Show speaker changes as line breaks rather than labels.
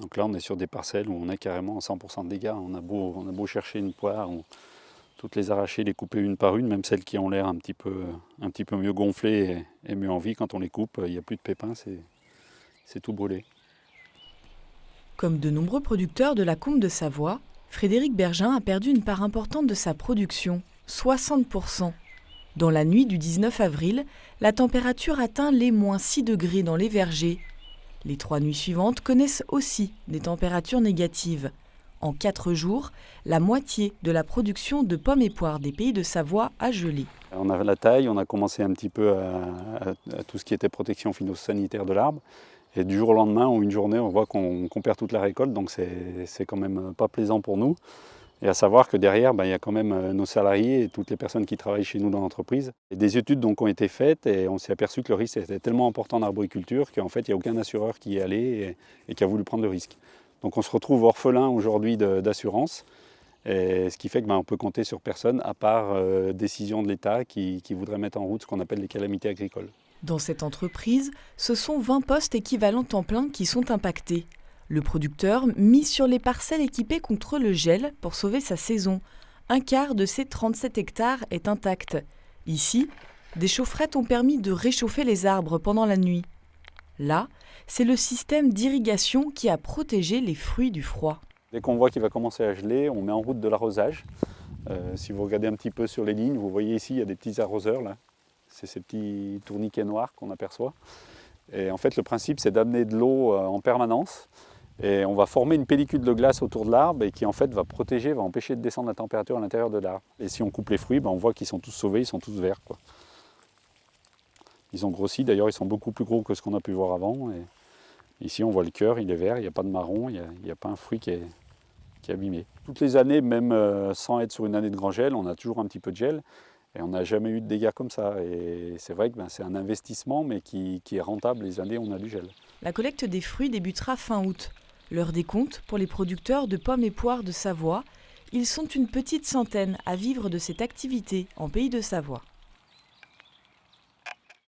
Donc là, on est sur des parcelles où on a carrément 100% de dégâts. On a beau chercher une poire, toutes les arracher, les couper une par une, même celles qui ont l'air un petit peu mieux gonflées et mieux en vie, quand on les coupe, il n'y a plus de pépins, c'est tout brûlé.
Comme de nombreux producteurs de la Combe de Savoie, Frédéric Bergin a perdu une part importante de sa production, 60%. Dans la nuit du 19 avril, la température atteint les -6 degrés dans les vergers. Les 3 nuits suivantes connaissent aussi des températures négatives. En 4 jours, la moitié de la production de pommes et poires des Pays de Savoie a gelé.
On a la taille, on a commencé un petit peu à tout ce qui était protection phytosanitaire de l'arbre. Et du jour au lendemain, en une journée, on voit qu'on perd toute la récolte, donc c'est quand même pas plaisant pour nous. Et à savoir que derrière, il y a quand même nos salariés et toutes les personnes qui travaillent chez nous dans l'entreprise. Et des études donc ont été faites et on s'est aperçu que le risque était tellement important en arboriculture qu'en fait, il n'y a aucun assureur qui y est allé et qui a voulu prendre le risque. Donc on se retrouve orphelin aujourd'hui d'assurance, ce qui fait qu'on peut compter sur personne à part décision de l'État qui voudrait mettre en route ce qu'on appelle les calamités agricoles.
Dans cette entreprise, ce sont 20 postes équivalents temps plein qui sont impactés. Le producteur mise sur les parcelles équipées contre le gel pour sauver sa saison. Un quart de ses 37 hectares est intact. Ici, des chaufferettes ont permis de réchauffer les arbres pendant la nuit. Là, c'est le système d'irrigation qui a protégé les fruits du froid.
Dès qu'on voit qu'il va commencer à geler, on met en route de l'arrosage. Si vous regardez un petit peu sur les lignes, vous voyez ici, il y a des petits arroseurs là. C'est ces petits tourniquets noirs qu'on aperçoit. Et en fait, le principe, c'est d'amener de l'eau en permanence. Et on va former une pellicule de glace autour de l'arbre et qui en fait va protéger, va empêcher de descendre la température à l'intérieur de l'arbre. Et si on coupe les fruits, on voit qu'ils sont tous sauvés, ils sont tous verts, quoi. Ils ont grossi, d'ailleurs ils sont beaucoup plus gros que ce qu'on a pu voir avant. Et ici on voit le cœur, il est vert, il n'y a pas de marron, il n'y a pas un fruit qui est abîmé. Toutes les années, même sans être sur une année de grand gel, on a toujours un petit peu de gel. Et on n'a jamais eu de dégâts comme ça. Et c'est vrai que c'est un investissement, mais qui est rentable les années où on a du gel.
La collecte des fruits débutera fin août. L'heure des comptes pour les producteurs de pommes et poires de Savoie. Ils sont une petite centaine à vivre de cette activité en Pays de Savoie.